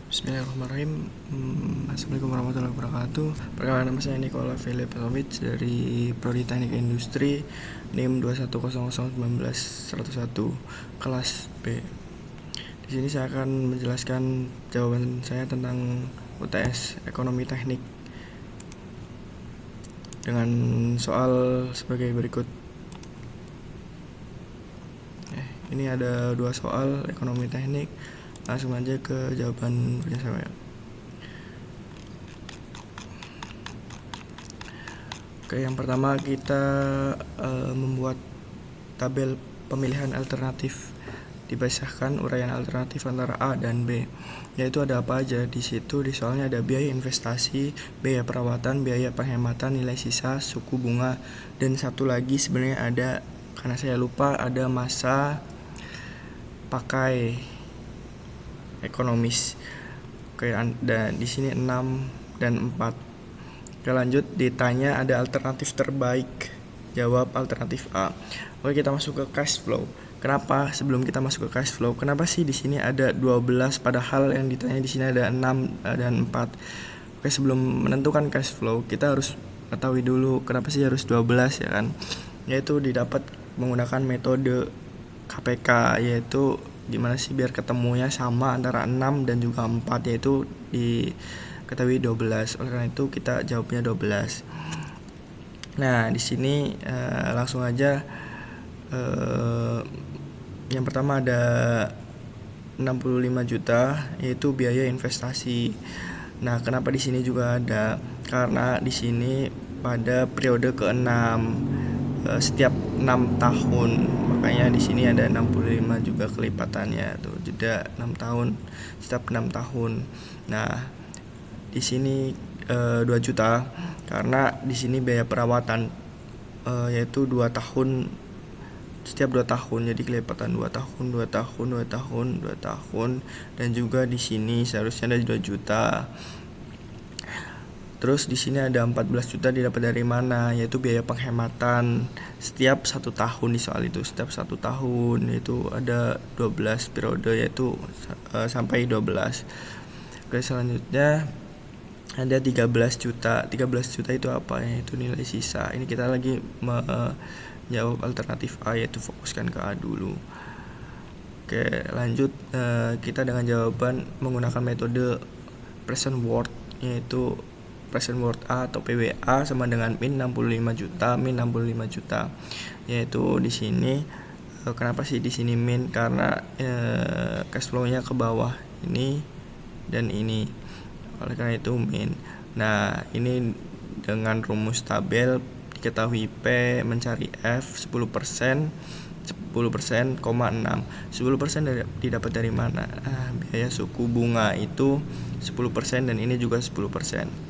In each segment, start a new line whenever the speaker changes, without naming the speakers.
Bismillahirrahmanirrahim. Assalamualaikum warahmatullahi wabarakatuh. Perkenalkan, nama saya Nikola Filipovic dari Prodi Teknik Industri NIM 210019101 kelas B. Di sini saya akan menjelaskan jawaban saya tentang UTS Ekonomi Teknik dengan soal sebagai berikut. Ini ada 2 soal ekonomi teknik. Langsung aja ke jawaban kerja saya. Oke, yang pertama kita membuat tabel pemilihan alternatif, dibasahkan uraian alternatif antara A dan B, yaitu ada apa aja di situ. Di soalnya ada biaya investasi, biaya perawatan, biaya penghematan, nilai sisa, suku bunga, dan satu lagi sebenarnya ada, karena saya lupa, ada masa pakai ekonomis. Oke, dan di sini 6 dan 4. Oke, lanjut, ditanya ada alternatif terbaik. Jawab alternatif A. Oke, kita masuk ke cash flow. Kenapa sebelum kita masuk ke cash flow, kenapa sih di sini ada 12 padahal yang ditanya di sini ada 6 dan 4? Oke, sebelum menentukan cash flow, kita harus ketahui dulu kenapa sih harus 12 ya kan? Yaitu didapat menggunakan metode KPK, yaitu gimana sih biar ketemunya sama antara 6 dan juga 4, yaitu diketahui 12. Oleh karena itu kita jawabnya 12. Nah, di sini langsung aja, yang pertama ada 65 juta yaitu biaya investasi. Nah, kenapa di sini juga ada? Karena di sini pada periode ke-6 setiap 6 tahun. Makanya di sini ada 65 juga kelipatannya tuh, jeda 6 tahun setiap 6 tahun. Nah, di sini 2 juta karena di sini biaya perawatan yaitu 2 tahun, setiap 2 tahun, jadi kelipatan 2 tahun, 2 tahun, 2 tahun, 2 tahun, dan juga di sini seharusnya ada 2 juta. Terus di sini ada 14 juta didapat dari mana? Yaitu biaya penghematan setiap 1 tahun. Di soal itu setiap 1 tahun itu ada 12 periode, yaitu sampai 12. Oke, selanjutnya ada 13 juta. 13 juta itu apa? Yaitu nilai sisa. Ini kita lagi menjawab alternatif A, yaitu fokuskan ke A dulu. Oke, lanjut, kita dengan jawaban menggunakan metode present worth, yaitu present worth A atau PWA sama dengan min 65 juta, min 65 juta. Yaitu di sini kenapa sih di sini min? Karena cash flow-nya ke bawah ini dan ini. Oleh karena itu min. Nah, ini dengan rumus tabel diketahui P mencari F 10%, 10%, 6. 10% didapat dari mana? Biaya suku bunga itu 10% dan ini juga 10%.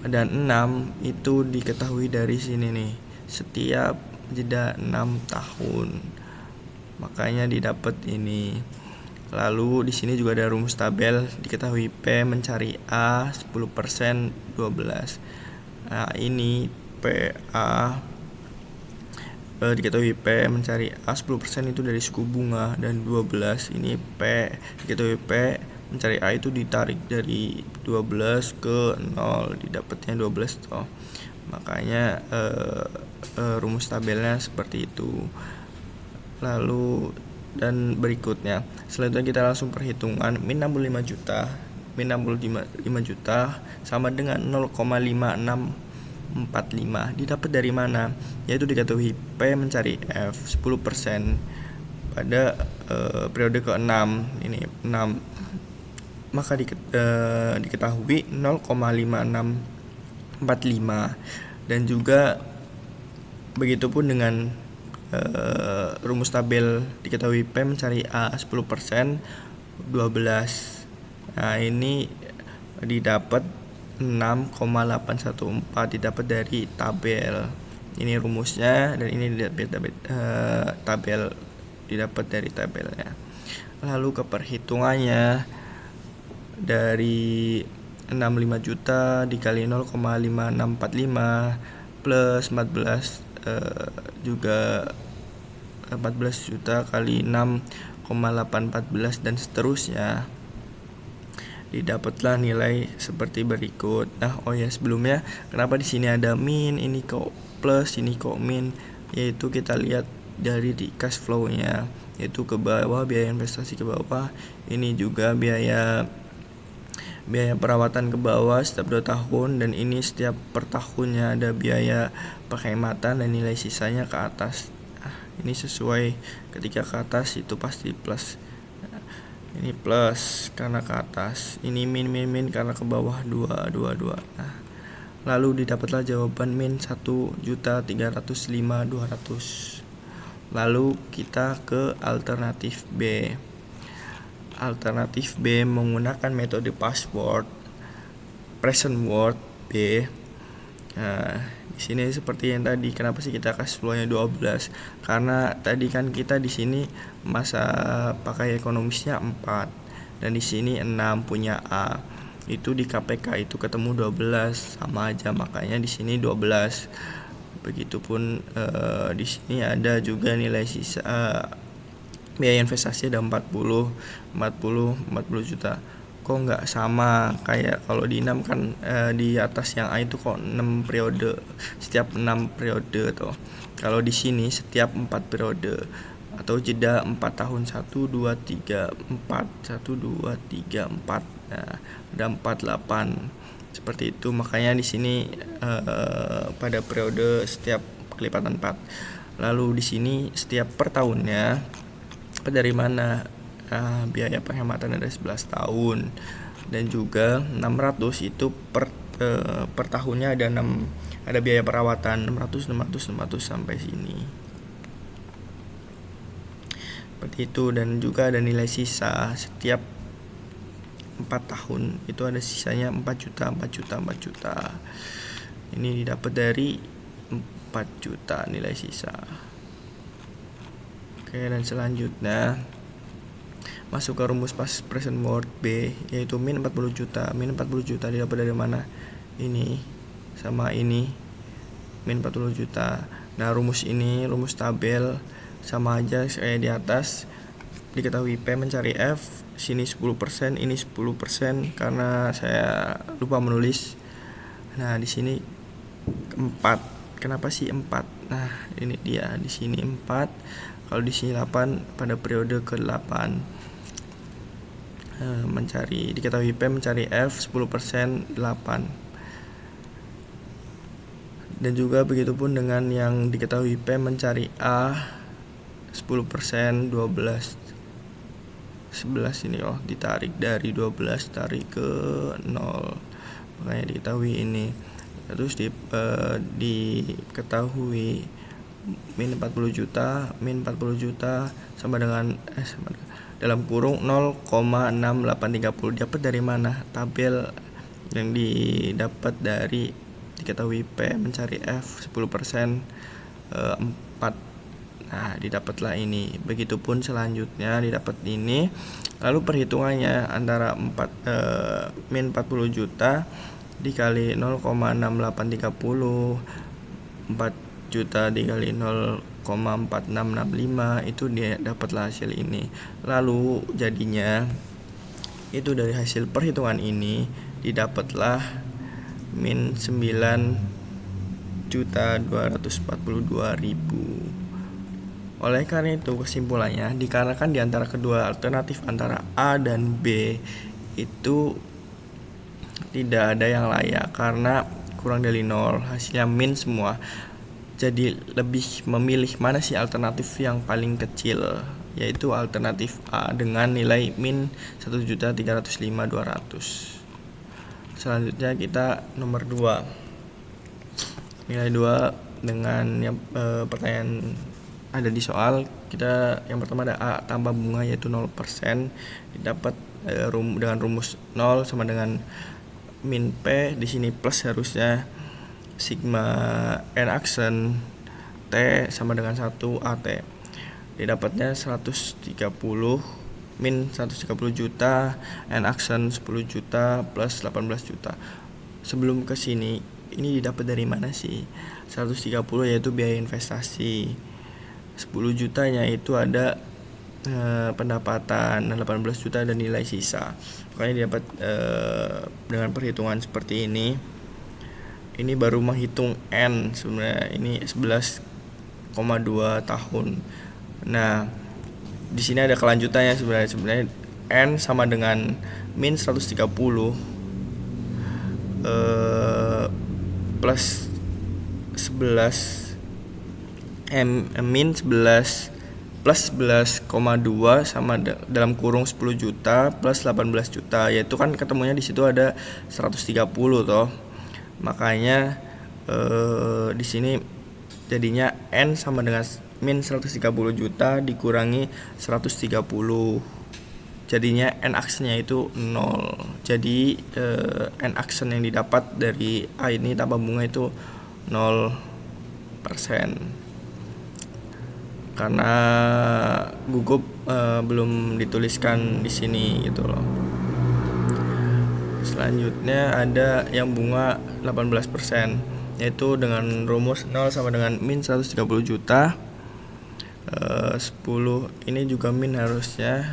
Dan 6 itu diketahui dari sini nih, setiap jeda 6 tahun. Makanya didapat ini. Lalu di sini juga ada rumus tabel diketahui P mencari A 10%, 12. Nah, ini PA diketahui P mencari A 10% itu dari suku bunga, dan 12 ini P diketahui P mencari A itu ditarik dari 12 ke 0, didapatnya 12 toh. Makanya rumus tabelnya seperti itu. Lalu dan berikutnya, selanjutnya kita langsung perhitungan. Min 65 juta, min 65 juta sama dengan 0,5645 didapat dari mana? Yaitu diketahui P mencari F 10% pada periode ke-6, ini 6. Maka diketahui 0,5645, dan juga begitupun dengan rumus tabel diketahui P mencari A 10%, 12. Nah, ini didapat 6,814 didapat dari tabel. Ini rumusnya dan ini tabel didapat dari tabelnya. Lalu ke perhitungannya, dari 65 juta dikali 0,5645 plus 14 juga 14 juta kali 6,814 dan seterusnya. didapatlah nilai seperti berikut. Nah, oh ya sebelumnya kenapa di sini ada min, ini kok plus, ini kok min, yaitu kita lihat dari di cash flow-nya, yaitu ke bawah biaya investasi ke bawah, ini juga biaya perawatan ke bawah setiap 2 tahun, dan ini setiap per tahunnya ada biaya penghematan dan nilai sisanya ke atas. Ini sesuai, ketika ke atas itu pasti plus. Ini plus karena ke atas, ini min karena ke bawah 2. Nah, lalu didapatlah jawaban min 1.305.200. Lalu kita ke alternatif B. Alternatif B menggunakan metode password present word B. Nah, di sini seperti yang tadi, kenapa sih kita cash flow-nya 12? Karena tadi kan kita di sini masa pakai ekonomisnya 4 dan di sini 6 punya A. Itu di KPK itu ketemu 12 sama aja, makanya di sini 12. Begitupun di sini ada juga nilai sisa biaya investasi ada 40 juta. Kok nggak sama kayak kalau di 6 kan di atas yang A itu kok 6 periode, setiap 6 periode tuh. Kalau di sini setiap 4 periode atau jeda 4 tahun, 1 2 3 4 1 2 3 4. Nah, ada 48 seperti itu. Makanya di sini pada periode setiap kelipatan 4. Lalu di sini setiap per tahunnya dari mana? Biaya penghematan ada 11 tahun, dan juga 600 itu per tahunnya ada biaya perawatan 600 sampai sini. Seperti itu, dan juga ada nilai sisa setiap 4 tahun itu ada sisanya 4 juta. Ini didapat dari 4 juta nilai sisa. Oke, dan selanjutnya masuk ke rumus present word B, yaitu min 40 juta. Min 40 juta didapat dari mana? Ini sama ini, min 40 juta. Nah, rumus ini, rumus tabel sama aja kayak di atas. Diketahui P mencari F, sini 10%, ini 10% karena saya lupa menulis. Nah, di sini 4. Kenapa sih 4? Nah, ini dia, di sini 4. Kalau di sini 8 pada periode ke-8. Mencari, diketahui P mencari F 10% 8. Dan juga begitupun dengan yang diketahui P mencari A 10% 12. 11 ini ditarik dari 12, tarik ke 0. Makanya diketahui ini. Terus diketahui min 40 juta sama dengan dalam kurung 0,6830. Dapat dari mana? Tabel yang didapat dari diketahui P mencari F 10% 4. Nah, didapatlah ini. Begitupun selanjutnya didapat ini. Lalu perhitungannya antara min 40 juta dikali 0,6830, 4 juta dikali 0,4665, itu dia dapatlah hasil ini. Lalu jadinya itu dari hasil perhitungan ini didapatlah min 9.242.000. Oleh karena itu kesimpulannya, dikarenakan di antara kedua alternatif antara A dan B itu tidak ada yang layak karena kurang dari 0, hasilnya min semua. Jadi lebih memilih mana sih alternatif yang paling kecil, yaitu alternatif A dengan nilai min 1.305.200. Selanjutnya kita nomor 2. Nilai 2 dengan yang pertanyaan ada di soal. Kita yang pertama ada A tambah bunga yaitu 0%, didapat dengan rumus 0 sama dengan min P, di sini plus harusnya sigma n aksen T sama dengan 1 AT. Didapatnya 130 min 130 juta, n aksen 10 juta plus 18 juta. Sebelum ke sini ini didapat dari mana sih? 130 yaitu biaya investasi. 10 jutanya itu ada pendapatan 18 juta dan nilai sisa. Makanya dapat dengan perhitungan seperti ini. Ini baru menghitung N, sebenarnya ini 11,2 tahun. Nah, di sini ada kelanjutannya sebenarnya N sama dengan min 130 plus 11 min 11 plus 11,2 sama dalam kurung 10 juta plus 18 juta, yaitu kan ketemunya di situ ada 130 toh. Makanya di sini jadinya N sama dengan min 130 juta dikurangi 130. Jadinya N aksennya itu 0. Jadi N aksen yang didapat dari A ini tambah bunga itu 0%. Karena gugup belum dituliskan di sini gitu loh. Selanjutnya ada yang bunga 18%, yaitu dengan rumus 0 sama dengan min 130 juta 10. Ini juga min harusnya.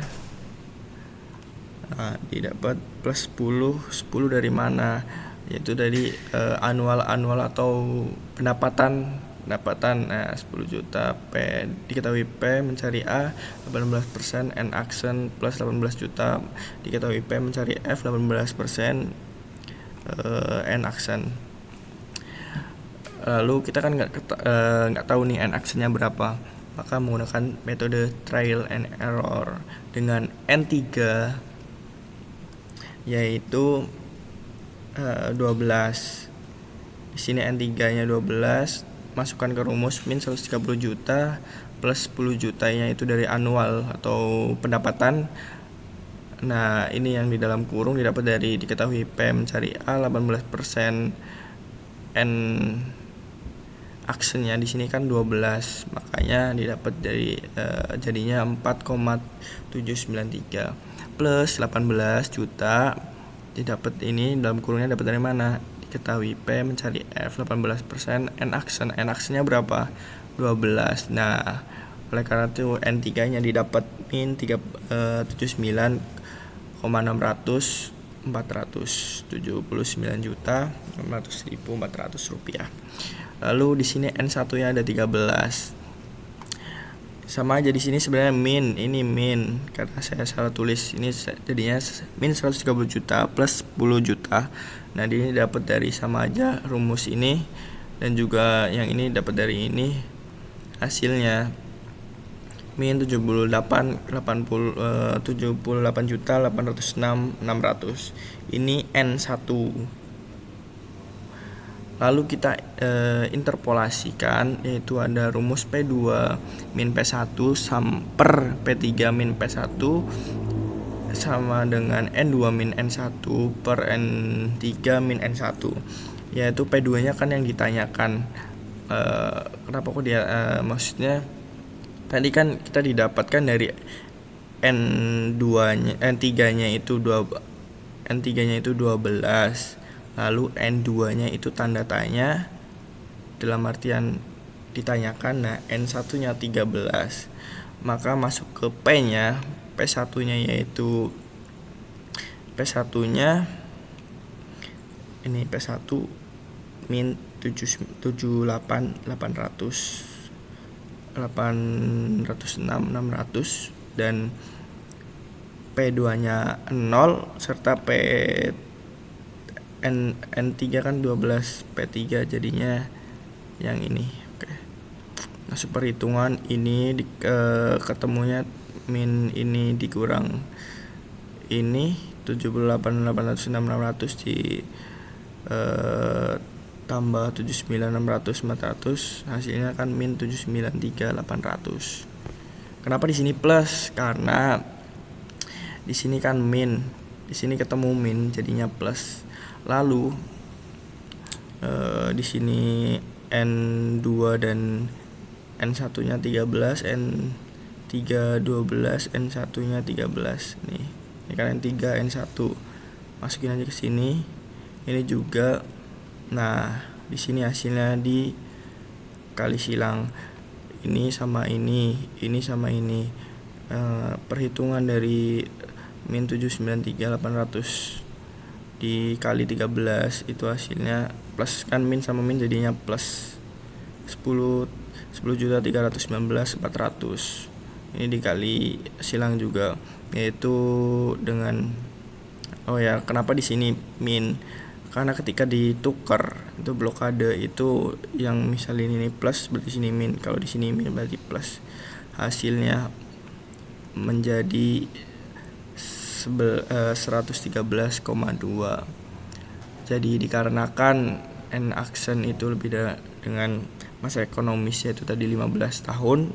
Nah, didapat plus 10 dari mana? Yaitu dari annual atau pendapatan. Nah, 10 juta P diketahui P mencari A 18%, N aksen plus 18 juta diketahui P mencari F 18%, N aksen. Lalu kita kan nggak tahu nih N aksennya berapa, maka menggunakan metode trial and error dengan N3 yaitu 12. Di sini N3-nya 12, masukkan ke rumus min 130 juta plus 10 jutanya itu dari annual atau pendapatan. Nah, ini yang di dalam kurung didapat dari diketahui P mencari A 18%, N aksennya di sini kan 12, makanya didapat dari jadinya 4,793 plus 18 juta didapat ini dalam kurungnya dapat dari mana? Diketahui P mencari F 18%, N aksennya berapa? 12. Nah, oleh karena itu N3 nya didapat min 79,600 479 juta 600.400 rupiah. Lalu di sini N1 nya ada 13. Sama aja di sini sebenarnya min, ini min karena saya salah tulis, ini jadinya min 130 juta plus 10 juta. Nah, ini dapat dari sama aja rumus ini dan juga yang ini dapat dari ini. Hasilnya min 78 juta 806.600. Ini N1. Lalu kita interpolasikan, yaitu ada rumus P2 min P1 per P3 min P1 sama dengan N2 min N1 per N3 min N1. Yaitu P2 nya kan yang ditanyakan. Kenapa kok dia maksudnya tadi kan kita didapatkan dari N2 nya, N3 nya itu 12. Lalu N2 nya itu tanda tanya dalam artian ditanyakan. Nah, N1 nya 13, maka masuk ke P nya. P1 nya yaitu P1 nya ini P1 min 600 dan P2 nya 0 serta N3 kan 12, P3 jadinya yang ini. Oke. Masuk perhitungan ini ketemunya min ini dikurang ini 78.806.600 di tambah 79.600 hasilnya kan min 793.800. Kenapa di sini plus? Karena di sini kan min, di sini ketemu min jadinya plus. Lalu di sini N2 dan N1-nya 13, N3 12, N1-nya 13 nih. Ini kan N3, N1. Masukin aja ke sini. Ini juga. Nah, di sini hasilnya dikali silang. Ini sama ini sama ini. perhitungan dari min 793.800 dikali 13 itu hasilnya plus, kan min sama min jadinya plus 10.319.400. Ini dikali silang juga, yaitu dengan kenapa di sini min, karena ketika ditukar itu blokade itu yang misalnya ini plus berarti sini min, kalau di sini min berarti plus. Hasilnya menjadi 113,2. Jadi dikarenakan N aksen itu lebih dengan masa ekonomisnya itu tadi 15 tahun,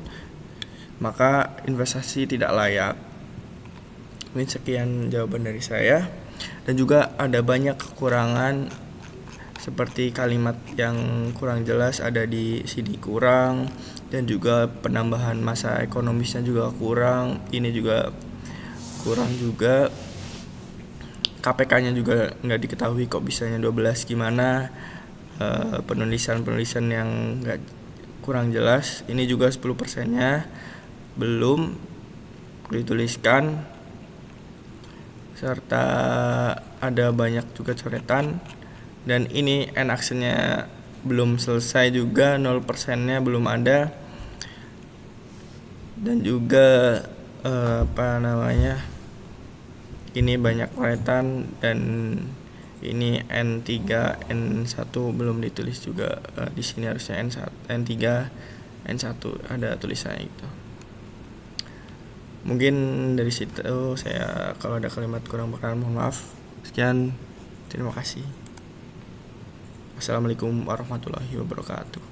maka investasi tidak layak. Mungkin sekian jawaban dari saya. Dan juga ada banyak kekurangan, seperti kalimat yang kurang jelas ada di sini kurang, dan juga penambahan masa ekonomisnya juga kurang. Ini juga kurang juga. KPK-nya juga nggak diketahui kok bisanya 12 gimana. Penulisan yang nggak kurang jelas. Ini juga 10%-nya belum dituliskan, serta ada banyak juga coretan. Dan ini N aksennya belum selesai juga, 0%-nya belum ada. Dan juga ini banyak coretan, dan ini N3 N1 belum ditulis juga. Di sini harusnya N3 N1 ada tulisannya gitu. Mungkin dari situ saya, kalau ada kalimat kurang berkenan mohon maaf. Sekian, terima kasih. Assalamualaikum warahmatullahi wabarakatuh.